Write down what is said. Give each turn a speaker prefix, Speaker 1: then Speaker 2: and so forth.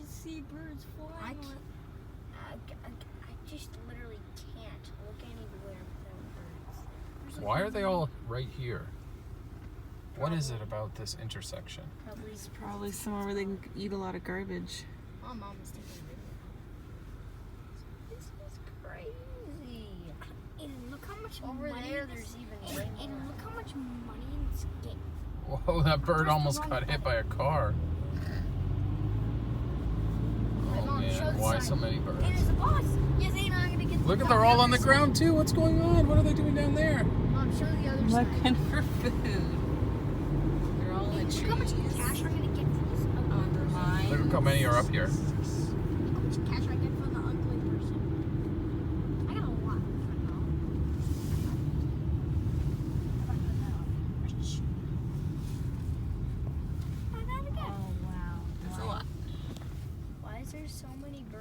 Speaker 1: see birds flying.
Speaker 2: I just literally can't look anywhere without birds.
Speaker 3: Why are they all right here? What is it about this intersection?
Speaker 1: It's probably somewhere where they can eat a lot of garbage.
Speaker 2: Oh, Mom is taking a video. This is crazy. And look how much over there. There's even rain. And look how much money in this game.
Speaker 3: Whoa, that bird almost got hit by a car. Oh man, why so many birds?
Speaker 2: And it's a boss. Yes, ain't not gonna get.
Speaker 3: Look at they're all on the ground too. What's going on? What are they doing down there?
Speaker 2: Mom, show the other side.
Speaker 1: Looking for food. They're all in trees.
Speaker 2: Look how much cash I'm gonna get for this ugly person.
Speaker 3: Look how many are up here.
Speaker 2: Look how much cash I get for the ugly person. I got a lot. I got it again.
Speaker 1: Oh wow. There's a lot.
Speaker 2: Why is there so many birds?